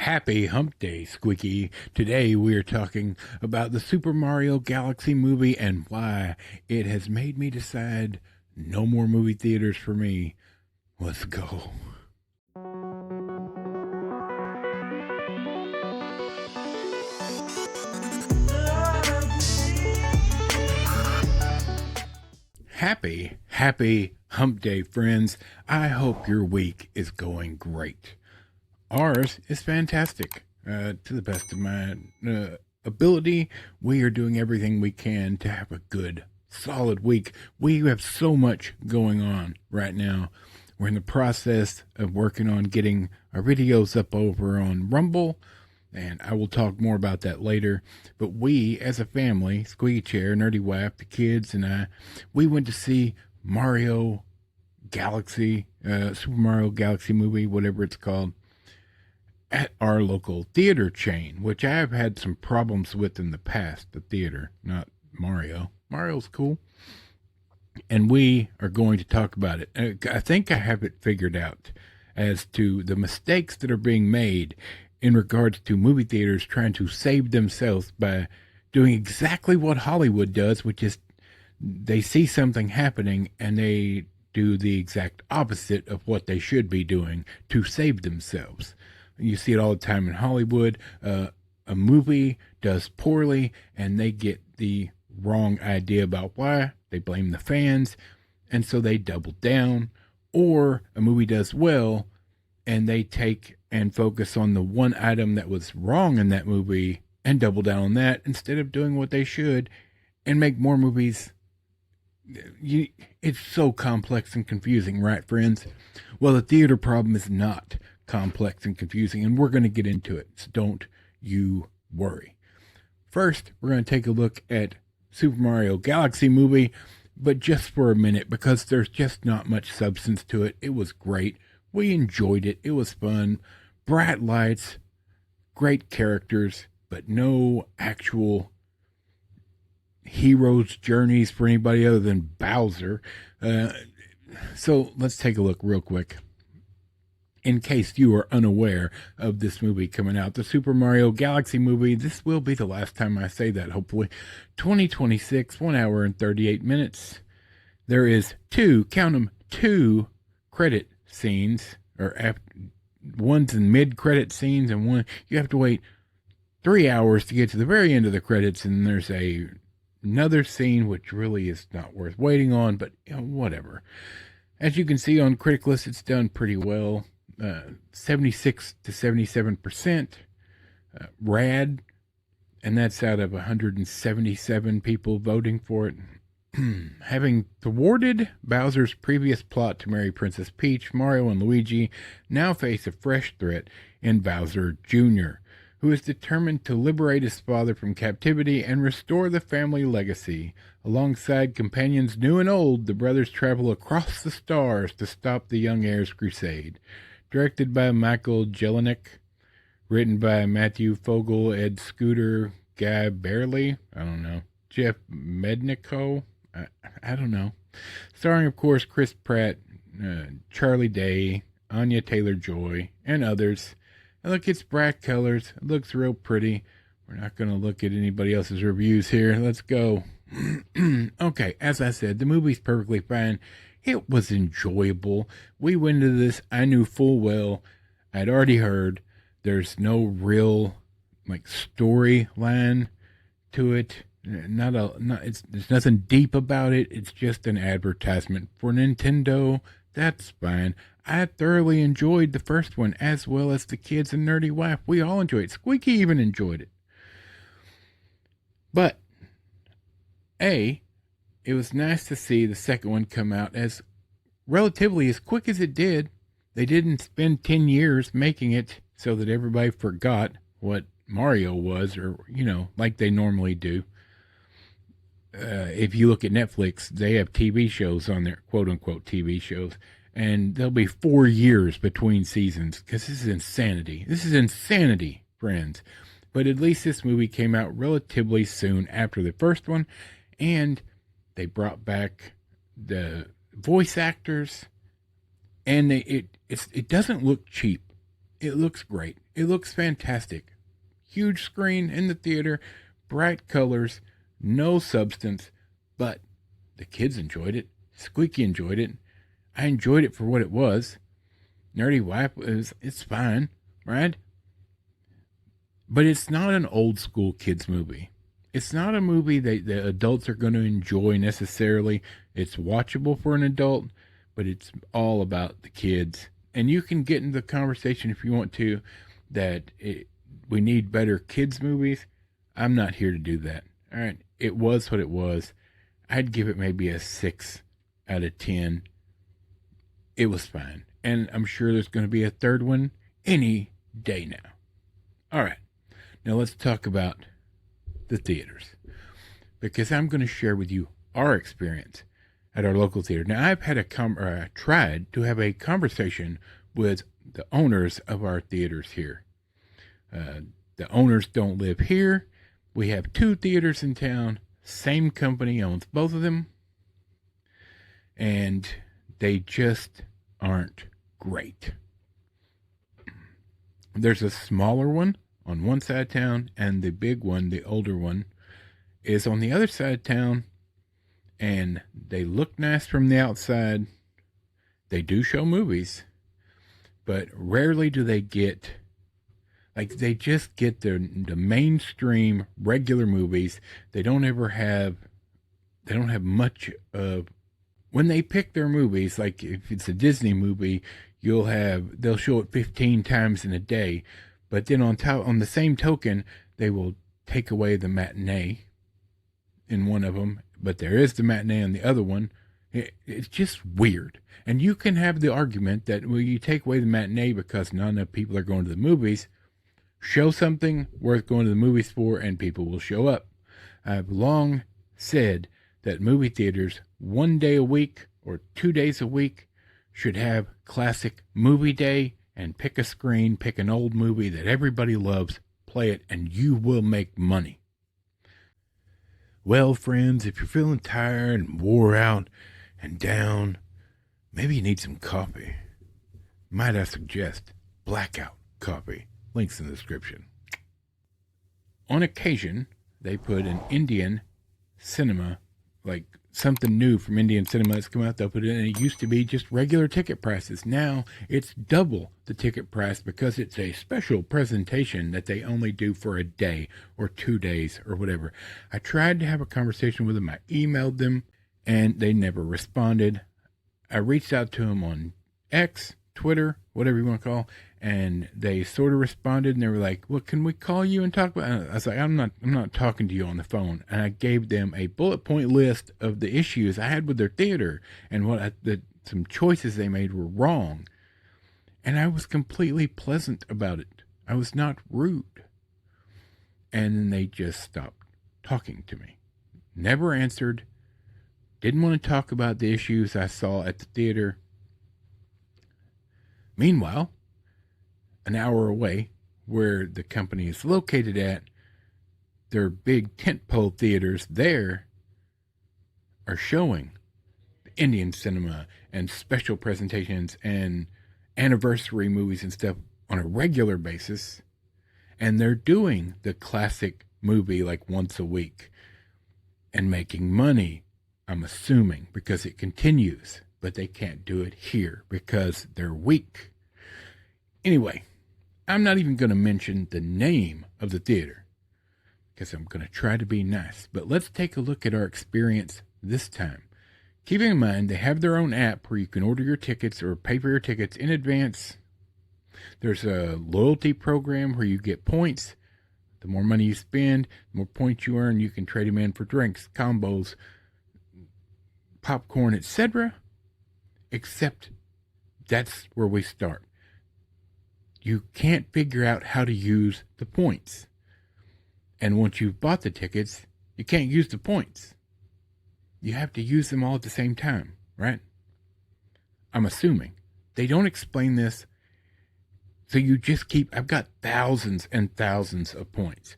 Happy Hump Day, Squeaky. Today we are talking about the Super Mario Galaxy movie and why it has made me decide no more movie theaters for me. Let's go. Happy Hump Day, friends. I hope your week is going great. Ours is fantastic. To the best of my ability, we are doing everything we can to have a good, solid week. We have so much going on right now. We're in the process of working on getting our videos up over on Rumble, and I will talk more about that later. But we, as a family, Squeaky Chair, Nerdy Wife, the kids, and I, we went to see Mario Galaxy, Super Mario Galaxy movie, whatever it's called, at our local theater chain, which I've had some problems with in the past. The theater, not Mario. Mario's cool. And we are going to talk about it. I think I have it figured out as to the mistakes that are being made in regards to movie theaters trying to save themselves by doing exactly what Hollywood does, which is they see something happening and they do the exact opposite of what they should be doing to save themselves. You see it all the time in Hollywood. A movie does poorly and they get the wrong idea about why. They blame the fans, and so they double down. Or a movie does well and they take and focus on the one item that was wrong in that movie and double down on that instead of doing what they should and make more movies. It's so complex and confusing, right, friends? Well, the theater problem is not complex and confusing, and we're going to get into it, so don't you worry. First, we're going to take a look at Super Mario Galaxy movie, but just for a minute, because there's just not much substance to it. It was great. We enjoyed it. It was fun. Bright lights, great characters, but no actual hero's journeys for anybody other than Bowser. So let's take a look real quick. In case you are unaware of this movie coming out, the Super Mario Galaxy movie, this will be the last time I say that, hopefully. 2026, 1 hour and 38 minutes. There is count them, two credit scenes, or one's in mid-credit scenes, and one, you have to wait 3 hours to get to the very end of the credits, and there's another scene which really is not worth waiting on, but whatever. As you can see on Criticless, it's done pretty well. 76 to 77% rad, and that's out of 177 people voting for it. Having thwarted Bowser's previous plot to marry Princess Peach, Mario and Luigi now face a fresh threat in Bowser Jr., who is determined to liberate his father from captivity and restore the family legacy. Alongside companions new and old, the brothers travel across the stars to stop the young heir's crusade. Directed by Michael Jelenic, written by Matthew Fogel, Ed Scooter, Guy Barley, I don't know, Jeff Mednico, I don't know. Starring, of course, Chris Pratt, Charlie Day, Anya Taylor-Joy, and others. And look, it's bright colors. It looks real pretty. We're not going to look at anybody else's reviews here. Let's go. Okay, as I said, the movie's perfectly fine. It was enjoyable. We went into this, I knew full well, I'd already heard, there's no real, storyline to it. There's nothing deep about it. It's just an advertisement for Nintendo. That's fine. I thoroughly enjoyed the first one, as well as the kids and Nerdy Wife. We all enjoyed it. Squeaky even enjoyed it. But, it was nice to see the second one come out as relatively as quick as it did. They didn't spend 10 years making it so that everybody forgot what Mario was, or, like they normally do. If you look at Netflix, they have TV shows on there, quote-unquote TV shows, and there'll be 4 years between seasons, because this is insanity. This is insanity, friends. But at least this movie came out relatively soon after the first one, and they brought back the voice actors, and it doesn't look cheap. It looks great. It looks fantastic. Huge screen in the theater, bright colors, no substance, but the kids enjoyed it. Squeaky enjoyed it. I enjoyed it for what it was. Nerdy Wife it's fine, right? But it's not an old school kids movie. It's not a movie that the adults are going to enjoy necessarily. It's watchable for an adult, but it's all about the kids. And you can get into the conversation if you want to that we need better kids movies. I'm not here to do that. All right. It was what it was. I'd give it maybe a 6 out of 10. It was fine. And I'm sure there's going to be a third one any day now. All right. Now let's talk about the theaters, because I'm going to share with you our experience at our local theater. Now, I've had I tried to have a conversation with the owners of our theaters here. The owners don't live here. We have 2 theaters in town. Same company owns both of them. And they just aren't great. There's a smaller one on one side of town, and the big one, the older one, is on the other side of town. And they look nice from the outside. They do show movies, but rarely do they get, like, they just get the mainstream regular movies. They don't have much of, when they pick their movies, like if it's a Disney movie, they'll show it 15 times in a day. But then on the same token, they will take away the matinee in one of them, but there is the matinee on the other one. It's just weird. And you can have the argument that, well, you take away the matinee because not enough people are going to the movies. Show something worth going to the movies for, and people will show up. I've long said that movie theaters 1 day a week or 2 days a week should have classic movie day, and pick a screen, pick an old movie that everybody loves, play it, and you will make money. Well, friends, if you're feeling tired and wore out and down, maybe you need some coffee. Might I suggest Blackout coffee? Links in the description. On occasion, they put an Indian cinema, like something new from Indian cinema that's come out, they'll put it in. And it used to be just regular ticket prices. Now it's double the ticket price because it's a special presentation that they only do for a day or 2 days or whatever. I tried to have a conversation with them. I emailed them and they never responded. I reached out to them on X, Twitter, whatever you want to call, and they sort of responded, and they were like, well, can we call you and talk about it? I was like, I'm not talking to you on the phone. And I gave them a bullet point list of the issues I had with their theater and some choices they made were wrong. And I was completely pleasant about it. I was not rude. And then they just stopped talking to me. Never answered. Didn't want to talk about the issues I saw at the theater. Meanwhile, an hour away, where the company is located at, their big tentpole theaters there are showing Indian cinema and special presentations and anniversary movies and stuff on a regular basis. And they're doing the classic movie like once a week and making money, I'm assuming, because it continues. But they can't do it here because they're weak. Anyway, I'm not even going to mention the name of the theater because I'm going to try to be nice. But let's take a look at our experience this time. Keeping in mind, they have their own app where you can order your tickets or pay for your tickets in advance. There's a loyalty program where you get points. The more money you spend, the more points you earn. You can trade them in for drinks, combos, popcorn, etc. Except that's where we start. You can't figure out how to use the points. And once you've bought the tickets, you can't use the points. You have to use them all at the same time, right? I'm assuming. They don't explain this. So you just I've got thousands and thousands of points.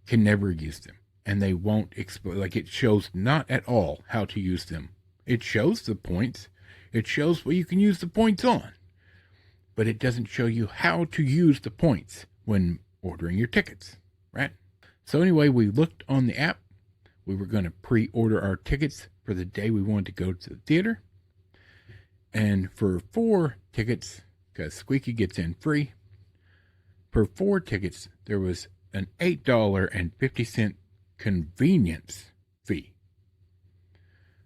Can never use them. And they won't explain, like it shows not at all how to use them. It shows the points. It shows what you can use the points on. but it doesn't show you how to use the points when ordering your tickets, right? So anyway, we looked on the app. We were going to pre-order our tickets for the day we wanted to go to the theater. And for 4 tickets, because Squeaky gets in free, for 4 tickets, there was an $8.50 convenience fee.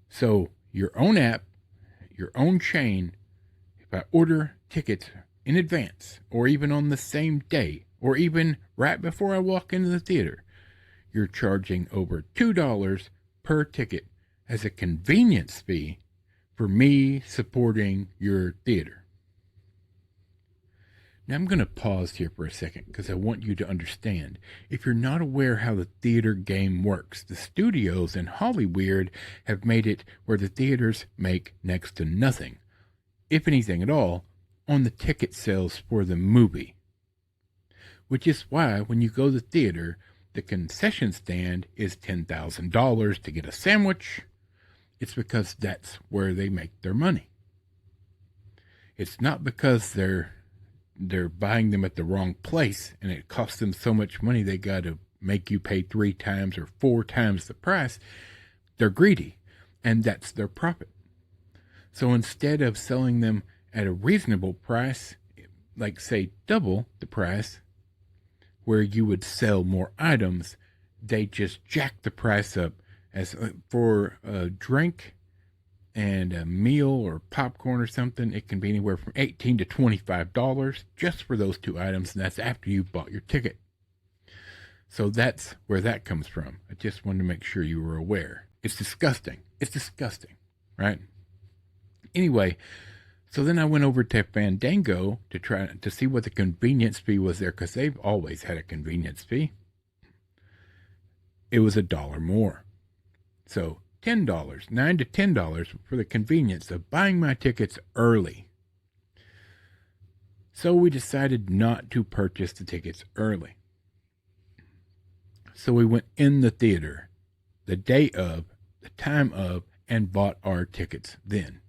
So your own app, your own chain, if I order tickets in advance, or even on the same day, or even right before I walk into the theater, you're charging over $2 per ticket as a convenience fee for me supporting your theater. Now I'm going to pause here for a second because I want you to understand. If you're not aware how the theater game works, the studios in Hollywood have made it where the theaters make next to nothing, if anything at all, on the ticket sales for the movie. Which is why when you go to the theater, the concession stand is $10,000 to get a sandwich. It's because that's where they make their money. It's not because they're buying them at the wrong place and it costs them so much money they got to make you pay 3 times or 4 times the price. They're greedy, and that's their profit. So instead of selling them at a reasonable price, like say double the price, where you would sell more items, they just jack the price up. As for a drink and a meal or popcorn or something, it can be anywhere from $18 to $25 just for those 2 items, and that's after you've bought your ticket. So that's where that comes from. I just wanted to make sure you were aware. It's disgusting. It's disgusting, right? Anyway, so then I went over to Fandango to try to see what the convenience fee was there, because they've always had a convenience fee. It was $1 more. So $10, $9 to $10 for the convenience of buying my tickets early. So we decided not to purchase the tickets early. So we went in the theater the day of, the time of, and bought our tickets then.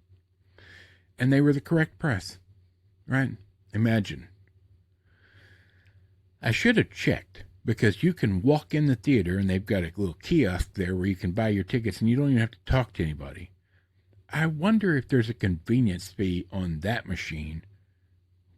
And they were the correct price, right? Imagine. I should have checked, because you can walk in the theater and they've got a little kiosk there where you can buy your tickets and you don't even have to talk to anybody. I wonder if there's a convenience fee on that machine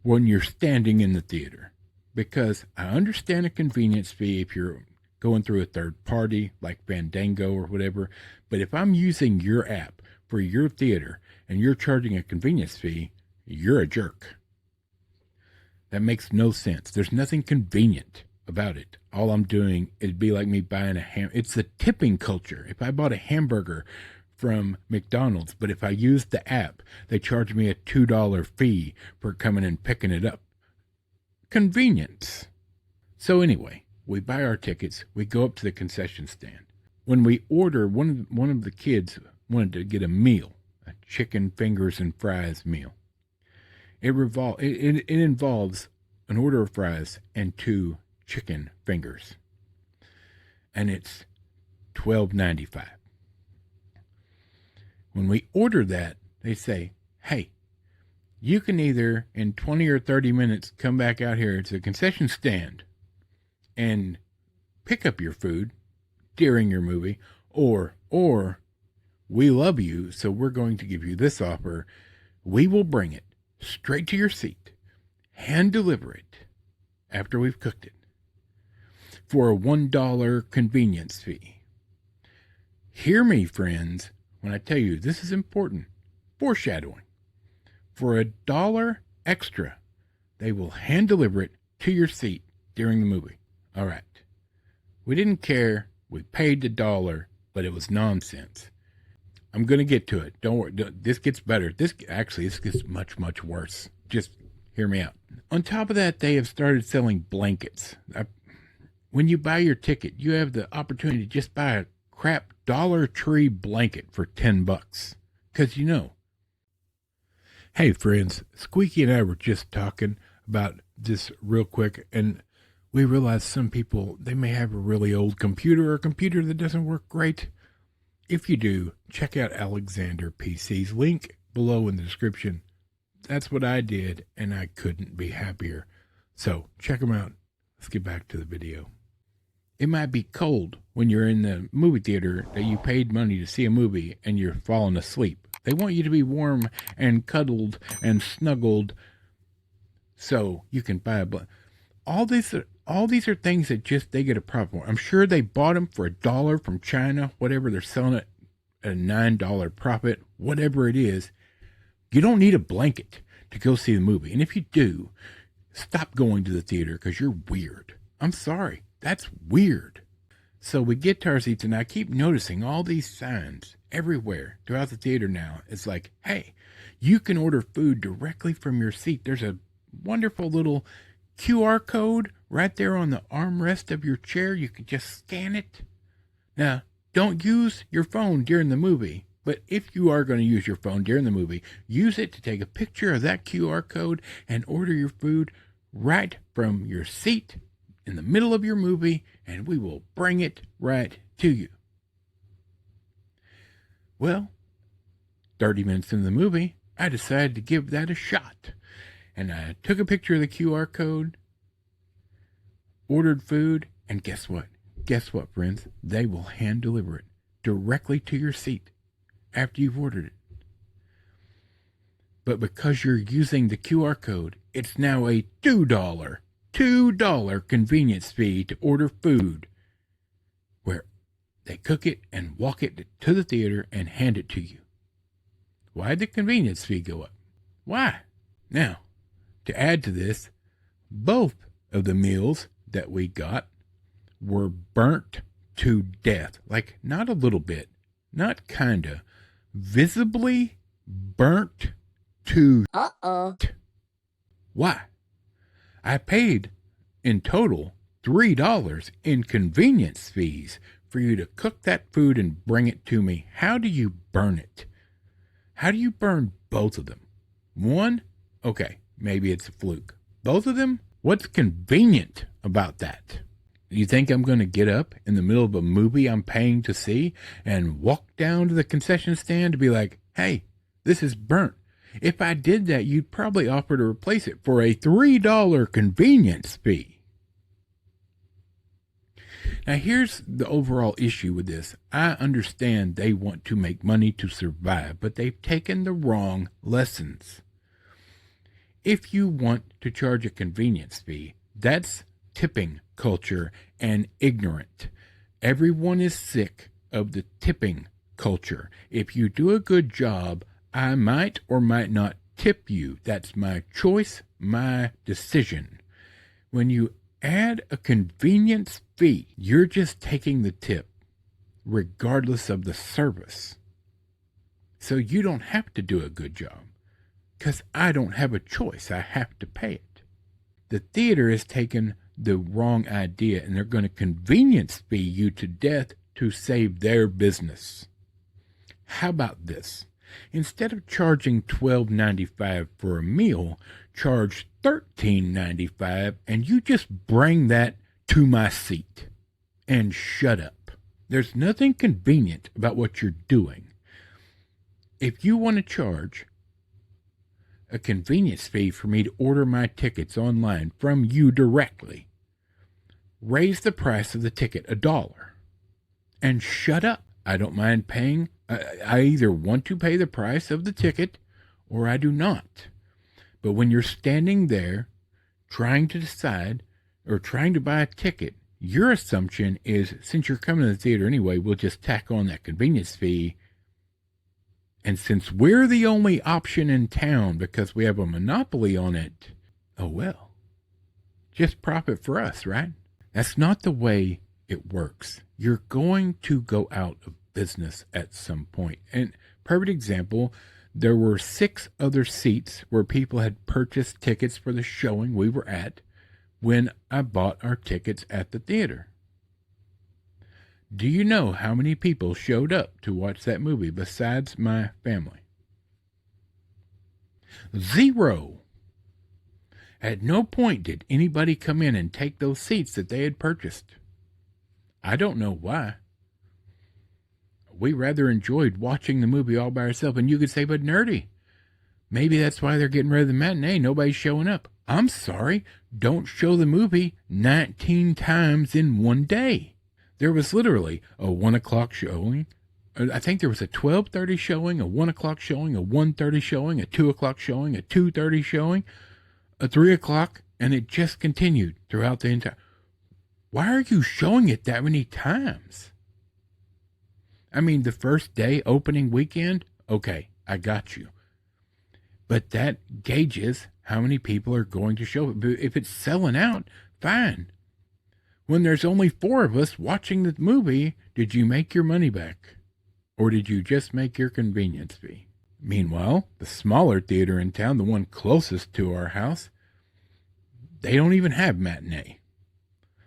when you're standing in the theater. Because I understand a convenience fee if you're going through a third party like Fandango or whatever. But if I'm using your app for your theater and you're charging a convenience fee, you're a jerk. That makes no sense. There's nothing convenient about it. All I'm doing, it'd be like me buying it's the tipping culture. If I bought a hamburger from McDonald's, but if I used the app, they charge me a $2 fee for coming and picking it up. Convenience. So anyway, we buy our tickets, we go up to the concession stand. When we order, one of the kids wanted to get a meal, a chicken fingers and fries meal. It involves an order of fries and 2 chicken fingers, and it's $12.95. When we order that, they say, hey, you can either in 20 or 30 minutes come back out here to the concession stand and pick up your food during your movie, or we love you, so we're going to give you this offer. We will bring it straight to your seat, hand deliver it after we've cooked it, for a $1 convenience fee. Hear me, friends, when I tell you this is important. Foreshadowing. For $1 extra, they will hand deliver it to your seat during the movie. All right. We didn't care. We paid the $1, but it was nonsense. I'm going to get to it. Don't worry. This gets better. This gets much, much worse. Just hear me out. On top of that, they have started selling blankets. When you buy your ticket, you have the opportunity to just buy a crap Dollar Tree blanket for $10. Because hey friends, Squeaky and I were just talking about this real quick, and we realized some people, they may have a really old computer or a computer that doesn't work great. If you do, check out Alexander PC's link below in the description. That's what I did, and I couldn't be happier. So check them out. Let's get back to the video. It might be cold when you're in the movie theater that you paid money to see a movie and you're falling asleep. They want you to be warm and cuddled and snuggled so you can buy a blanket. All these are things that just they get a profit for. I'm sure they bought them for $1 from China, whatever they're selling it at a $9 profit, whatever it is. You don't need a blanket to go see the movie. And if you do, stop going to the theater because you're weird. I'm sorry. That's weird. So we get to our seats, and I keep noticing all these signs everywhere throughout the theater now. It's like, hey, you can order food directly from your seat. There's a wonderful little QR code right there on the armrest of your chair. You can just scan it. Now, don't use your phone during the movie. But if you are going to use your phone during the movie, use it to take a picture of that QR code and order your food right from your seat in the middle of your movie, and we will bring it right to you. Well, 30 minutes into the movie, I decided to give that a shot. And I took a picture of the QR code, ordered food, and guess what? Guess what, friends? They will hand deliver it directly to your seat after you've ordered it. But because you're using the QR code, it's now a $2 convenience fee to order food where they cook it and walk it to the theater and hand it to you. Why did the convenience fee go up? Why? Now, to add to this, both of the meals that we got were burnt to death. Like, not a little bit, not kinda, visibly burnt to Why? I paid in total $3 in convenience fees for you to cook that food and bring it to me. How do you burn it? How do you burn both of them? One, okay, maybe it's a fluke. Both of them? What's convenient about that? You think I'm going to get up in the middle of a movie I'm paying to see and walk down to the concession stand to be like, hey, this is burnt? If I did that, you'd probably offer to replace it for a $3 convenience fee. Now, here's the overall issue with this. I understand they want to make money to survive, but they've taken the wrong lessons. If you want to charge a convenience fee, that's tipping culture and ignorant. Everyone is sick of the tipping culture. If you do a good job, I might or might not tip you. That's my choice, my decision. When you add a convenience fee, you're just taking the tip, regardless of the service. So you don't have to do a good job, because I don't have a choice. I have to pay it. The theater has taken the wrong idea, and they're going to convenience fee you to death to save their business. How about this? Instead of charging $12.95 for a meal, charge $13.95, and you just bring that to my seat and shut up. There's nothing convenient about what you're doing. If you want to charge a convenience fee for me to order my tickets online from you directly, raise the price of the ticket $1 and shut up. I don't mind paying. I either want to pay the price of the ticket or I do not. But when you're standing there trying to decide or trying to buy a ticket, your assumption is, since you're coming to the theater anyway, we'll just tack on that convenience fee. And since we're the only option in town because we have a monopoly on it, oh well, just profit for us, right? That's not the way it works. You're going to go out of business at some point. And perfect example, there were 6 other seats where people had purchased tickets for the showing we were at when I bought our tickets at the theater. Do you know how many people showed up to watch that movie besides my family? 0. At no point did anybody come in and take those seats that they had purchased. I don't know why. We rather enjoyed watching the movie all by ourselves. And you could say, but nerdy, Maybe that's why they're getting rid of the matinee. Nobody's showing up. I'm sorry. Don't show the movie 19 times in one day. There was literally a 1 o'clock showing. I think there was a 12:30 showing, a 1 o'clock showing, a 1:30 showing, a 2 o'clock showing, a 2:30 showing, a 3 o'clock, and it just continued throughout the entire. Why are you showing it that many times? I mean, the first day, opening weekend, okay, I got you. But that gauges how many people are going to show it. But if it's selling out, fine. When there's only 4 of us watching the movie, did you make your money back? Or did you just make your convenience fee? Meanwhile, the smaller theater in town, the one closest to our house, they don't even have matinee.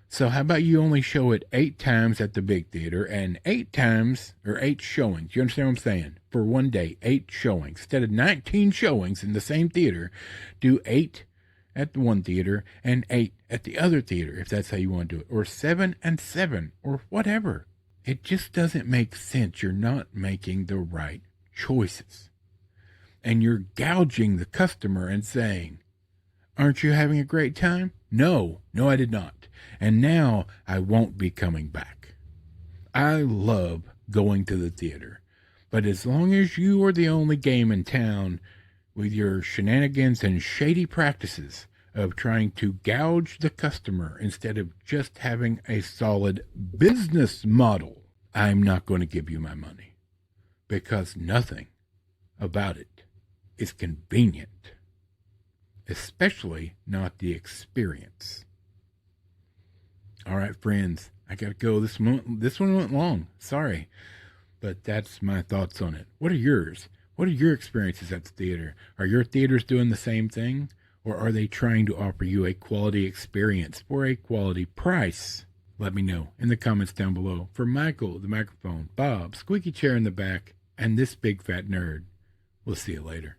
So how about you only show it 8 times at the big theater and 8 times, or 8 showings, you understand what I'm saying? For one day, 8 showings. Instead of 19 showings in the same theater, do 8 at the one theater and 8 at the other theater, if that's how you want to do it. Or 7 and 7, or whatever. It just doesn't make sense. You're not making the right choices. And you're gouging the customer and saying, aren't you having a great time? No, I did not. And now I won't be coming back. I love going to the theater. But as long as you are the only game in town with your shenanigans and shady practices of trying to gouge the customer instead of just having a solid business model, I'm not going to give you my money. Because nothing about it is convenient. Especially not the experience. All right, friends, I got to go. This one went long. Sorry. But that's my thoughts on it. What are yours? What are your experiences at the theater? Are your theaters doing the same thing? Or are they trying to offer you a quality experience for a quality price? Let me know in the comments down below. For Michael, the microphone, Bob, Squeaky Chair in the back, and this big fat nerd, we'll see you later.